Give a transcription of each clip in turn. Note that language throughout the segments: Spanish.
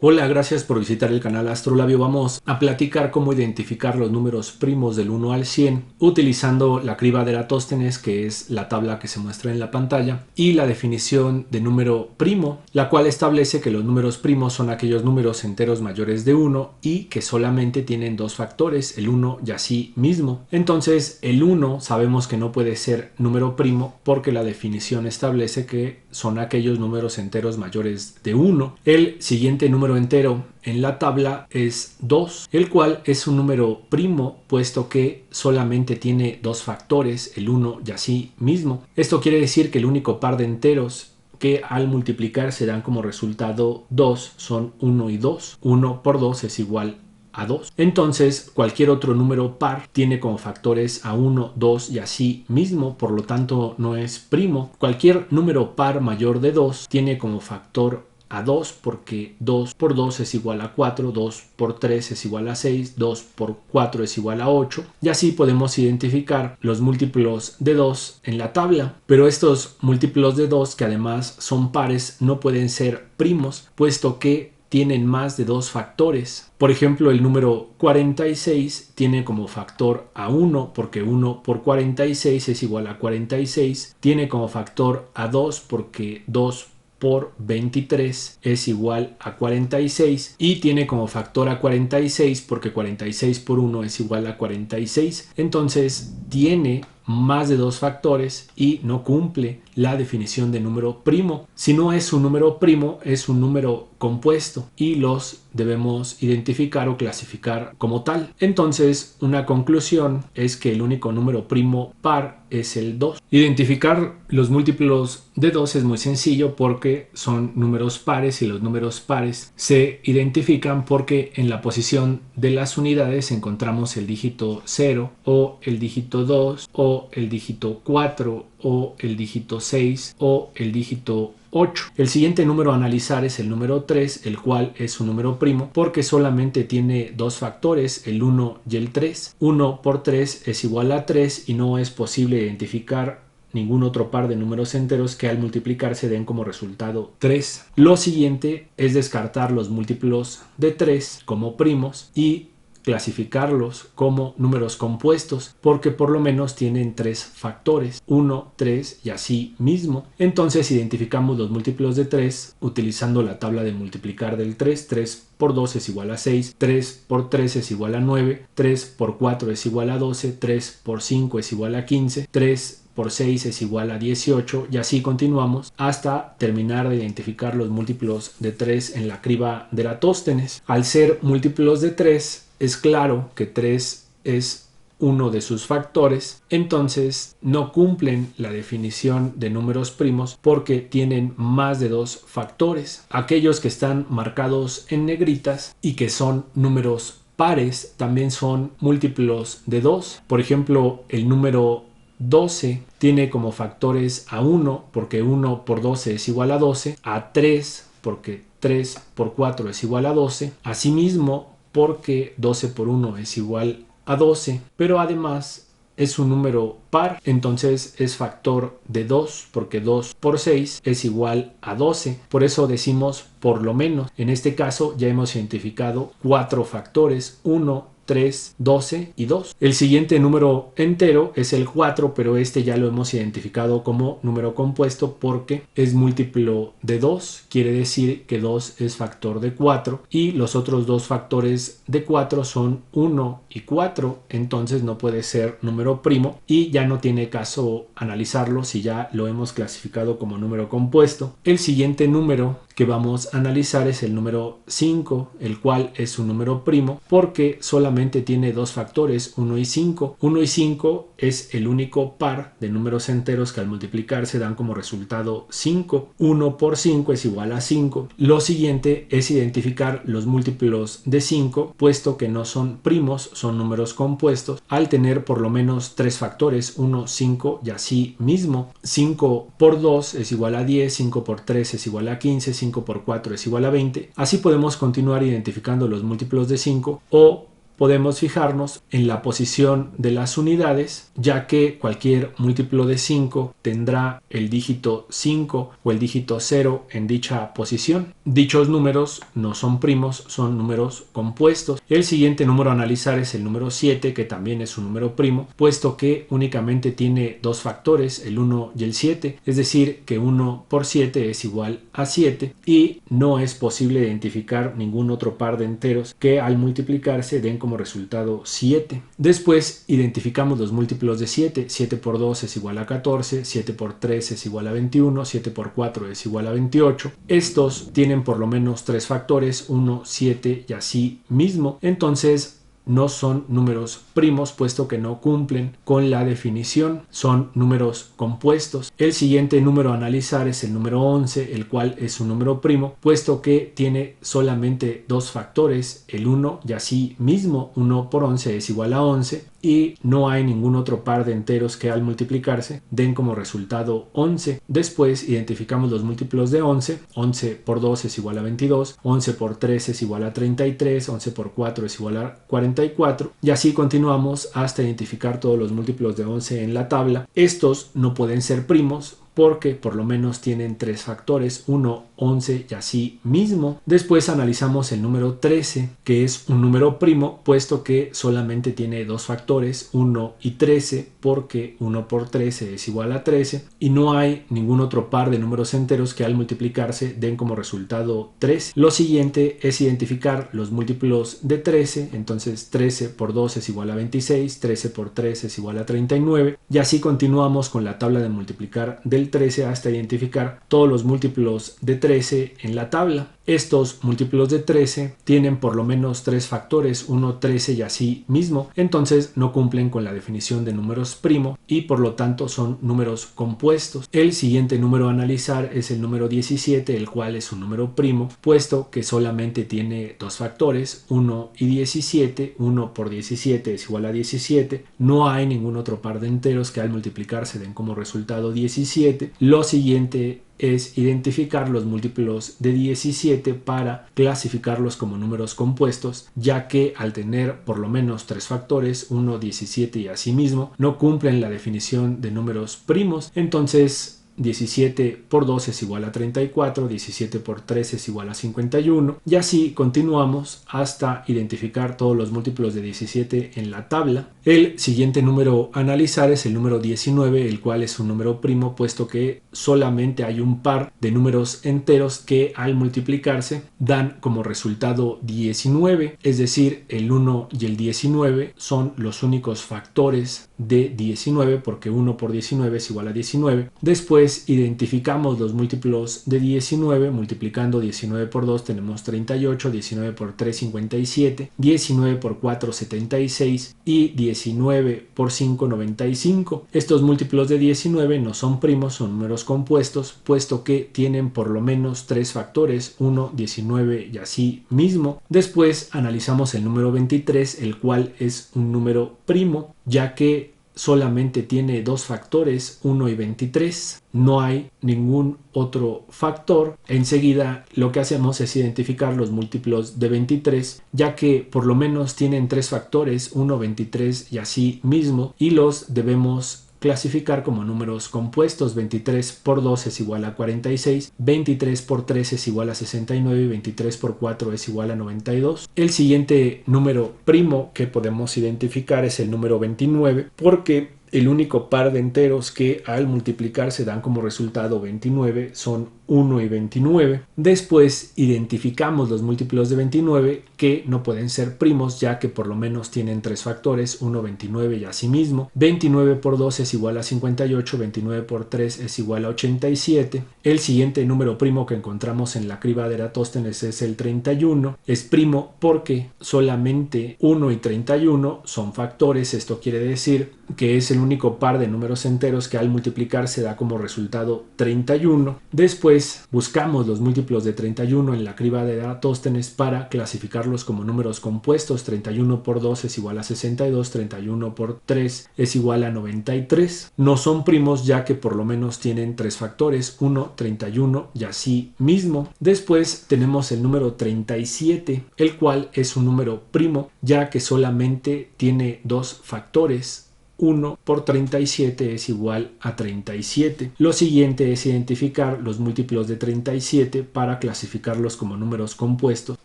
Hola, gracias por visitar el canal Astrolabio. Vamos a platicar cómo identificar los números primos del 1 al 100 utilizando la criba de Eratóstenes, que es la tabla que se muestra en la pantalla, y la definición de número primo, la cual establece que los números primos son aquellos números enteros mayores de 1 y que solamente tienen dos factores, el 1 y así mismo. Entonces el 1 sabemos que no puede ser número primo porque la definición establece que son aquellos números enteros mayores de 1. El siguiente número entero en la tabla es 2, el cual es un número primo puesto que solamente tiene dos factores, el 1 y así mismo. Esto quiere decir que el único par de enteros que al multiplicar se dan como resultado 2 son 1 y 2. 1 por 2 es igual a 2. Entonces cualquier otro número par tiene como factores a 1, 2 y así mismo, por lo tanto no es primo. Cualquier número par mayor de 2 tiene como factor a 2 porque 2 por 2 es igual a 4, 2 por 3 es igual a 6, 2 por 4 es igual a 8 y así podemos identificar los múltiplos de 2 en la tabla. Pero estos múltiplos de 2, que además son pares, no pueden ser primos puesto que tienen más de dos factores. Por ejemplo, el número 46 tiene como factor a 1 porque 1 por 46 es igual a 46. Tiene como factor a 2 porque 2 por 23 es igual a 46 y tiene como factor a 46 porque 46 por 1 es igual a 46. Entonces tiene más de dos factores y no cumple la definición de número primo. Si no es un número primo, es un número compuesto y los debemos identificar o clasificar como tal. Entonces, una conclusión es que el único número primo par es el 2. Identificar los múltiplos de 2 es muy sencillo porque son números pares y los números pares se identifican porque en la posición de las unidades encontramos el dígito 0 o el dígito 2 o el dígito 4 o el dígito 6 o el dígito 8. El siguiente número a analizar es el número 3, el cual es un número primo porque solamente tiene dos factores, el 1 y el 3. 1 por 3 es igual a 3 y no es posible identificar ningún otro par de números enteros que al multiplicar se den como resultado 3. Lo siguiente es descartar los múltiplos de 3 como primos y clasificarlos como números compuestos porque por lo menos tienen tres factores, 1, 3 y así mismo. Entonces identificamos los múltiplos de 3 utilizando la tabla de multiplicar del 3. 3 por 2 es igual a 6, 3 por 3 es igual a 9, 3 por 4 es igual a 12, 3 por 5 es igual a 15, 3 por 6 es igual a 18 y así continuamos hasta terminar de identificar los múltiplos de 3 en la criba de Eratóstenes. Al ser múltiplos de 3, es claro que 3 es uno de sus factores, entonces no cumplen la definición de números primos porque tienen más de dos factores. Aquellos que están marcados en negritas y que son números pares también son múltiplos de 2. Por ejemplo, el número 12 tiene como factores a 1 porque 1 por 12 es igual a 12, a 3 porque 3 por 4 es igual a 12, asimismo porque 12 por 1 es igual a 12, pero además es un número par, entonces es factor de 2 porque 2 por 6 es igual a 12, por eso decimos por lo menos. En este caso ya hemos identificado 4 factores, 1, 3, 12 y 2. El siguiente número entero es el 4, pero este ya lo hemos identificado como número compuesto porque es múltiplo de 2, quiere decir que 2 es factor de 4 y los otros dos factores de 4 son 1 y 4, entonces no puede ser número primo y ya no tiene caso analizarlo si ya lo hemos clasificado como número compuesto. El siguiente número que vamos a analizar es el número 5, el cual es un número primo porque solamente tiene dos factores, 1 y 5. 1 y 5 es el único par de números enteros que al multiplicar se dan como resultado 5. 1 por 5 es igual a 5. Lo siguiente es identificar los múltiplos de 5, puesto que no son primos, son números compuestos, al tener por lo menos tres factores, 1, 5 y así mismo. 5 por 2 es igual a 10, 5 por 3 es igual a 15, 5 por 4 es igual a 20. Así podemos continuar identificando los múltiplos de 5 o podemos fijarnos en la posición de las unidades, ya que cualquier múltiplo de 5 tendrá el dígito 5 o el dígito 0 en dicha posición. Dichos números no son primos, son números compuestos. El siguiente número a analizar es el número 7, que también es un número primo, puesto que únicamente tiene dos factores, el 1 y el 7, es decir, que 1 por 7 es igual a 7 y no es posible identificar ningún otro par de enteros que al multiplicarse den como resultado 7. Después identificamos los múltiplos de 7. 7 por 2 es igual a 14, 7 por 3 es igual a 21, 7 por 4 es igual a 28. Estos tienen por lo menos tres factores, 1, 7 y así mismo. Entonces no son números primos, puesto que no cumplen con la definición, son números compuestos. El siguiente número a analizar es el número 11, el cual es un número primo, puesto que tiene solamente dos factores, el 1 y así mismo. 1 por 11 es igual a 11 y no hay ningún otro par de enteros que al multiplicarse den como resultado 11. Después identificamos los múltiplos de 11. 11 por 2 es igual a 22, 11 por 3 es igual a 33, 11 por 4 es igual a 44 y así continuamos hasta identificar todos los múltiplos de 11 en la tabla. Estos no pueden ser primos porque por lo menos tienen tres factores, 1, 11 y así mismo. Después analizamos el número 13, que es un número primo, puesto que solamente tiene dos factores, 1 y 13, porque 1 por 13 es igual a 13 y no hay ningún otro par de números enteros que al multiplicarse den como resultado 13. Lo siguiente es identificar los múltiplos de 13, entonces 13 por 2 es igual a 26, 13 por 3 es igual a 39 y así continuamos con la tabla de multiplicar del 13 hasta identificar todos los múltiplos de 13 en la tabla. Estos múltiplos de 13 tienen por lo menos tres factores, 1, 13 y así mismo, entonces no cumplen con la definición de números primo y por lo tanto son números compuestos. El siguiente número a analizar es el número 17, el cual es un número primo, puesto que solamente tiene dos factores, 1 y 17, 1 por 17 es igual a 17, no hay ningún otro par de enteros que al multiplicarse den como resultado 17. Lo siguiente es identificar los múltiplos de 17 para clasificarlos como números compuestos, ya que al tener por lo menos tres factores, 1, 17 y así mismo, no cumplen la definición de números primos. Entonces 17 por 2 es igual a 34, 17 por 3 es igual a 51 y así continuamos hasta identificar todos los múltiplos de 17 en la tabla. El siguiente número a analizar es el número 19, el cual es un número primo, puesto que solamente hay un par de números enteros que al multiplicarse dan como resultado 19, es decir, el 1 y el 19 son los únicos factores de 19, porque 1 por 19 es igual a 19. Después identificamos los múltiplos de 19, multiplicando 19 por 2 tenemos 38, 19 por 3 57, 19 por 4 76 y 19 por 5 95. Estos múltiplos de 19 no son primos, son números compuestos, puesto que tienen por lo menos tres factores, 1, 19 y así mismo. Después analizamos el número 23, el cual es un número primo, ya que solamente tiene dos factores, 1 y 23, no hay ningún otro factor. Enseguida lo que hacemos es identificar los múltiplos de 23, ya que por lo menos tienen tres factores, 1, 23 y así mismo, y los debemos clasificar como números compuestos. 23 por 2 es igual a 46, 23 por 3 es igual a 69 y 23 por 4 es igual a 92. El siguiente número primo que podemos identificar es el número 29, porque el único par de enteros que al multiplicarse dan como resultado 29 son 1 y 29. Después identificamos los múltiplos de 29 que no pueden ser primos, ya que por lo menos tienen tres factores, 1, 29 y así mismo. 29 por 2 es igual a 58, 29 por 3 es igual a 87. El siguiente número primo que encontramos en la criba de Eratóstenes es el 31. Es primo porque solamente 1 y 31 son factores. Esto quiere decir que es el único par de números enteros que al multiplicarse da como resultado 31. Después Después buscamos los múltiplos de 31 en la criba de Eratóstenes para clasificarlos como números compuestos. 31 por 2 es igual a 62, 31 por 3 es igual a 93. No son primos ya que por lo menos tienen 3 factores, 1, 31 y así mismo. Después tenemos el número 37, el cual es un número primo ya que solamente tiene 2 factores. 1 por 37 es igual a 37. Lo siguiente es identificar los múltiplos de 37 para clasificarlos como números compuestos.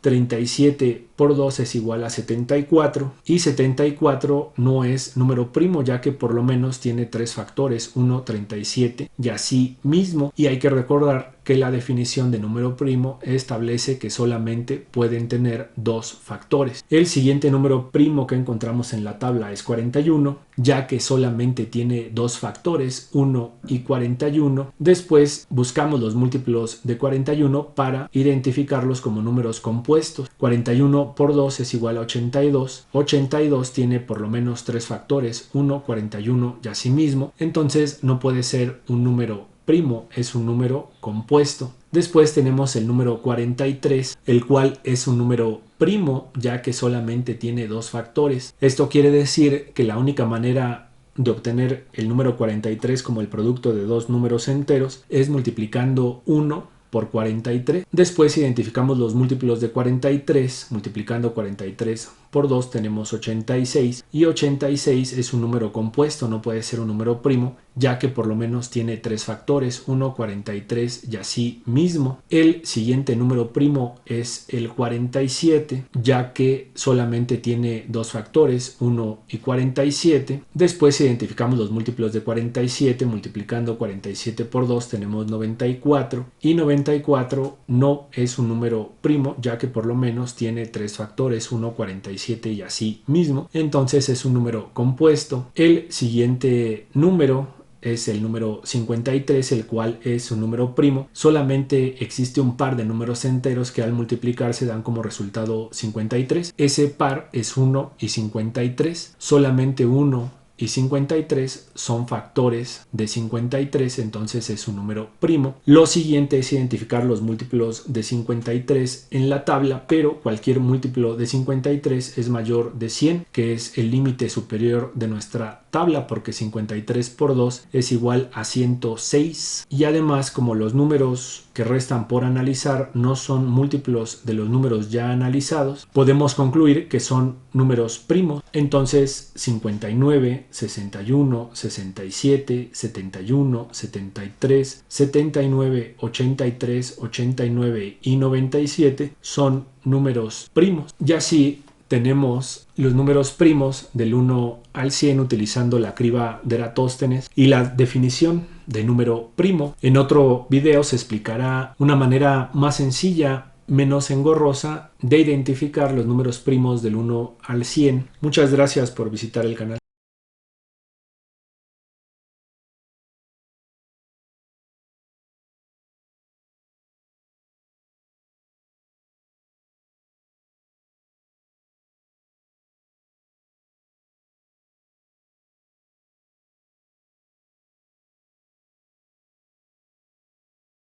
37 por 2 es igual a 74 y 74 no es número primo ya que por lo menos tiene 3 factores, 1, 37 y así mismo. Y hay que recordar que la definición de número primo establece que solamente pueden tener 2 factores. El siguiente número primo que encontramos en la tabla es 41, ya que solamente tiene 2 factores, 1 y 41. Después buscamos los múltiplos de 41 para identificarlos como números compuestos. 41 por 2 es igual a 82. 82 tiene por lo menos 3 factores, 1, 41 y así mismo. Entonces no puede ser un número primo, es un número compuesto. Después tenemos el número 43, el cual es un número primo ya que solamente tiene 2 factores. Esto quiere decir que la única manera de obtener el número 43 como el producto de 2 números enteros es multiplicando 1 por 43. Después identificamos los múltiplos de 43. Multiplicando 43 por 2 tenemos 86 y 86 es un número compuesto, no puede ser un número primo ya que por lo menos tiene 3 factores, 1, 43 y así mismo. El siguiente número primo es el 47 ya que solamente tiene 2 factores, 1 y 47. Después identificamos los múltiplos de 47. Multiplicando 47 por 2 tenemos 94 y 94 no es un número primo ya que por lo menos tiene 3 factores, 1, 47 y así mismo. Entonces es un número compuesto. El siguiente número es el número 53, el cual es un número primo. Solamente existe un par de números enteros que al multiplicarse dan como resultado 53. Ese par es 1 y 53. Solamente 1 y 53 son factores de 53, entonces es un número primo. Lo siguiente es identificar los múltiplos de 53 en la tabla, pero cualquier múltiplo de 53 es mayor de 100, que es el límite superior de nuestra tabla, porque 53 por 2 es igual a 106. Y además, como los números que restan por analizar no son múltiplos de los números ya analizados, podemos concluir que son números primos. Entonces 59, 61, 67, 71, 73, 79, 83, 89 y 97 son números primos. Y así tenemos los números primos del 1 al 100 utilizando la criba de Eratóstenes y la definición de número primo. En otro video se explicará una manera más sencilla, menos engorrosa, de identificar los números primos del 1 al 100. Muchas gracias por visitar el canal.